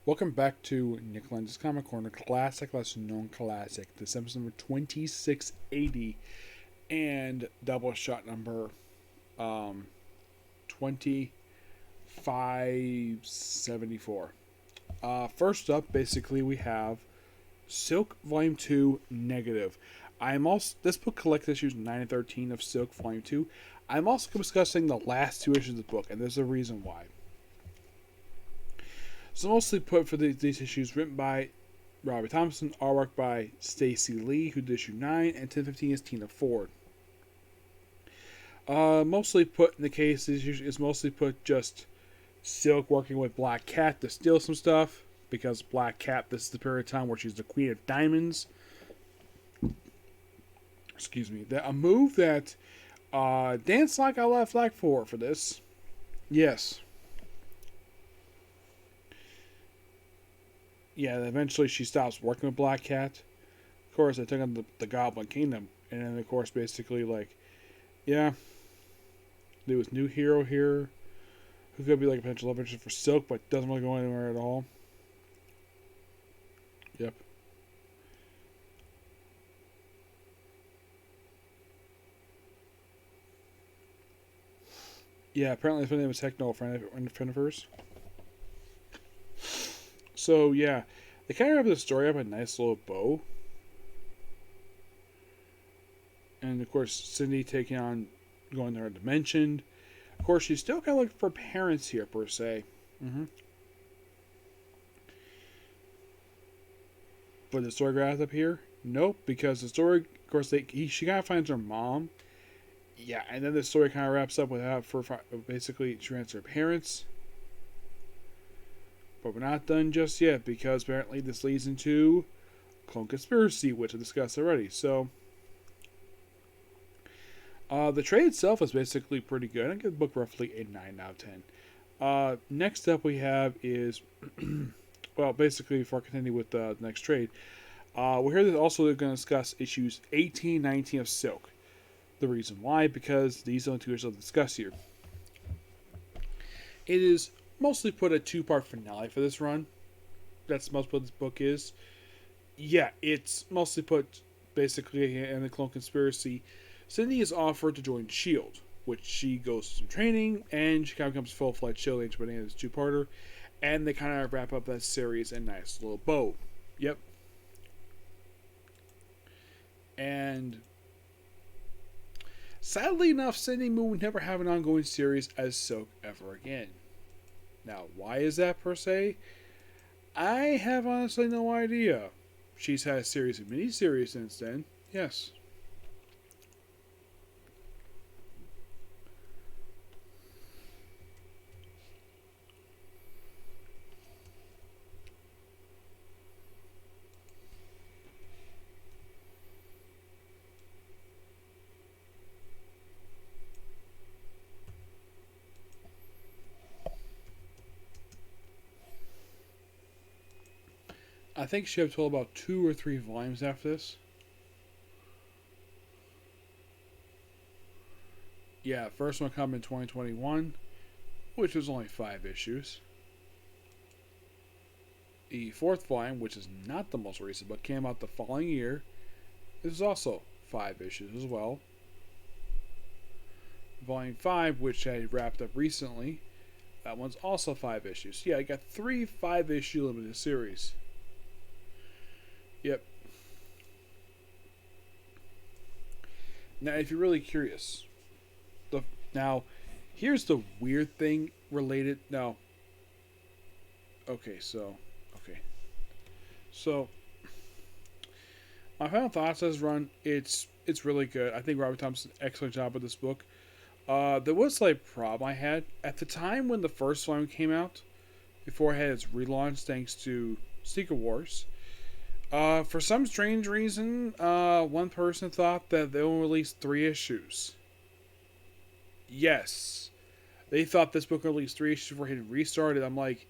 Welcome back to Nick Lenz's Comic Corner, classic, less known classic. This is episode number 2680 and Doubleshot number 2574. First up, basically, we have Silk Volume 2 Negative. This book collects issues 9 and 13 of Silk Volume 2. I'm also discussing the last two issues of the book, and there's a reason why. So mostly put for these issues written by Robert Thompson, artwork by Stacey Lee, who did issue 9, and 1015 is Tina Ford. Mostly put in the case is mostly put just Silk working with Black Cat to steal some stuff, because Black Cat, this is the period of time where she's the Queen of Diamonds. Excuse me. A move that Dan Slott got a lot of flack for this. Yes. Yeah, eventually she stops working with Black Cat. Of course, they took on the Goblin Kingdom. And then, of course, basically, yeah, there was new hero here who could be like a potential love interest for Silk, but doesn't really go anywhere at all. Yep. Yeah, apparently his name was Techno, a friend of hers. So, yeah, they kind of wrap the story up a nice little bow. And, of course, Cindy taking on going to her dimension. Of course, she's still kind of looking for parents here, per se. But the story wraps up here? Nope, because the story, of course, she kind of finds her mom. Yeah, and then the story kind of wraps up with how, basically, she runs her parents. But we're not done just yet, because apparently this leads into Clone Conspiracy, which I discussed already. So, the trade itself is basically pretty good. I give the book roughly a 9 out of 10. Next up we have is, well, basically before I continue with the next trade, we're here also going to discuss issues 18 and 19 of Silk. The reason why, because these are the two issues I'll discuss here. It is mostly put a two-part finale for this run. That's most what this book is. Yeah, it's mostly put basically in the Clone Conspiracy. Cindy is offered to join S.H.I.E.L.D., which she goes to some training, and she kind of becomes full-fledged S.H.I.E.L.D. agent by the end of this two-parter, and they kind of wrap up that series in a nice little bow. Yep. And sadly enough, Cindy Moon would never have an ongoing series as Silk ever again. Now, why is that per se? I have honestly no idea. She's had a series of miniseries since then. Yes. I think she have told about 2 or 3 volumes after this. Yeah, first one came in 2021, which was only 5 issues. The 4th volume, which is not the most recent, but came out the following year, is also 5 issues as well. Volume 5, which I wrapped up recently, that one's also 5 issues. Yeah, I got 3 5-issue limited series. Yep. Now, if you're really curious, here's the weird thing related. Now, okay, so my final thoughts on this run, it's really good. I think Robert Thompson did an excellent job with this book. There was a problem I had at the time when the first volume came out, before it had its relaunch thanks to Secret Wars. For some strange reason, one person thought that they will release 3 issues. Yes. They thought this book would release 3 issues before it had restarted. I'm like,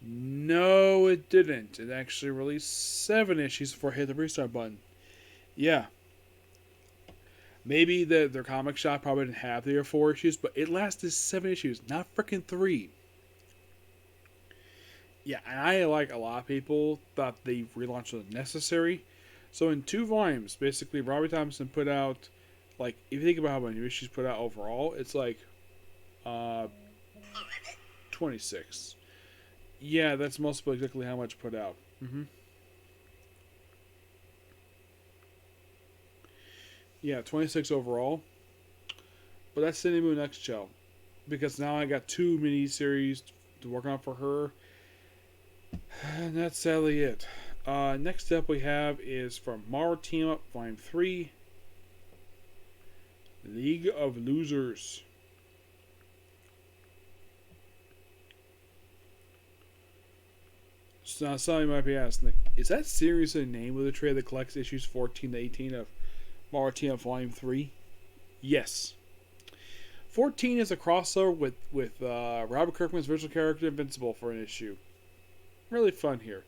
no, it didn't. It actually released 7 issues before it hit the restart button. Yeah. Maybe their comic shop probably didn't have 3 or 4 issues, but it lasted 7 issues, not freaking 3. Yeah, and I like a lot of people thought the relaunch was necessary. So in 2 volumes, basically, Robbie Thompson put out, like, if you think about how many issues put out overall, it's like uh, 26. Yeah, that's most exactly how much put out. Yeah, 26 overall. But that's Cindy Moon next show. Because now I got 2 miniseries to work on for her. And that's sadly it. Next up we have is from Marvel Team Up Volume 3, League of Losers. So now somebody might be asking, is that seriously the name of the trade that collects issues 14 to 18 of Marvel Team Up Volume 3? Yes. 14 is a crossover with Robert Kirkman's virtual character Invincible for an issue. Really fun here.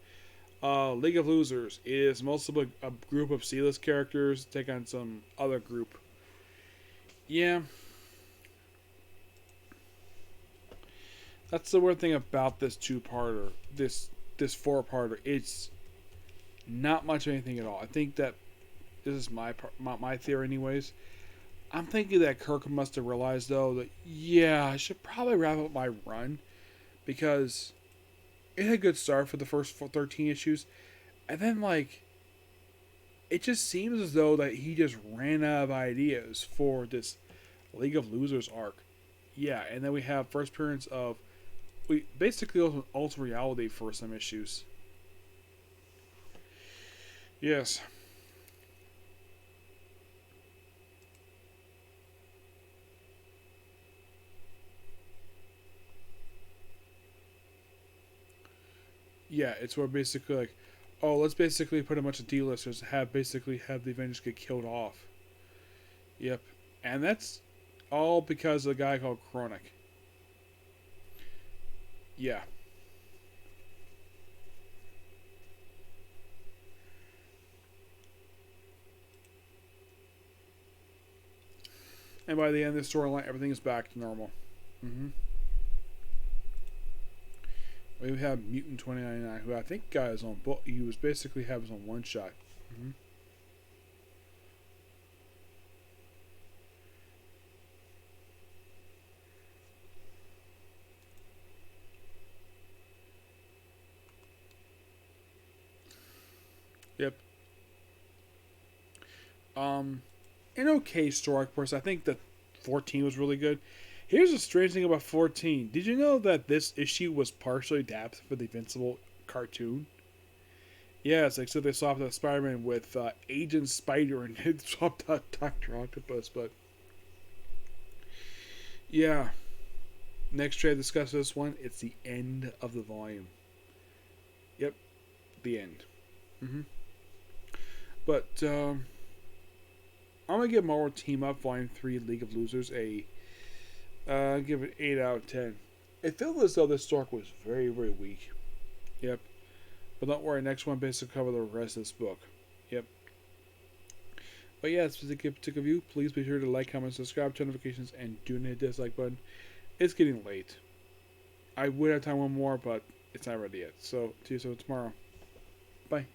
League of Losers is mostly a group of C-list characters take on some other group. Yeah. That's the weird thing about this 2-parter. This 4-parter. It's not much of anything at all. I think that this is my theory anyways. I'm thinking that Kirk must have realized, though, that, yeah, I should probably wrap up my run. Because it had a good start for the first 13 issues. And then, like, it just seems as though that he just ran out of ideas for this League of Losers arc. Yeah, and then we have first appearance of, we basically alter reality for some issues. Yes. Yeah, it's where basically like, oh, let's basically put a bunch of D-listers have the Avengers get killed off. Yep, and that's all because of a guy called Chronic. Yeah, and by the end of the storyline, everything is back to normal. Mm-hmm. We have Mutant 2099, who I think got his own book. He was basically have his own one shot. Mm-hmm. Yep. Um, an okay story, of course. I think that 14 was really good. Here's the strange thing about 14. Did you know that this issue was partially adapted for the Invincible cartoon? Yes, except they swapped out Spider-Man with Agent Spider and they swapped out Doctor Octopus. But yeah, next trade discuss this one. It's the end of the volume. Yep, the end. Mm-hmm. But I'm gonna give Marvel Team Up Volume 3 League of Losers a give it 8 out of 10. It felt as though this story was very, very weak. Yep. But don't worry, next one basically cover the rest of this book. Yep. But yeah, it's a particular view. Please be sure to like, comment, subscribe, turn notifications, and do not hit the dislike button. It's getting late. I would have time one more, but it's not ready yet. So, see you soon tomorrow. Bye.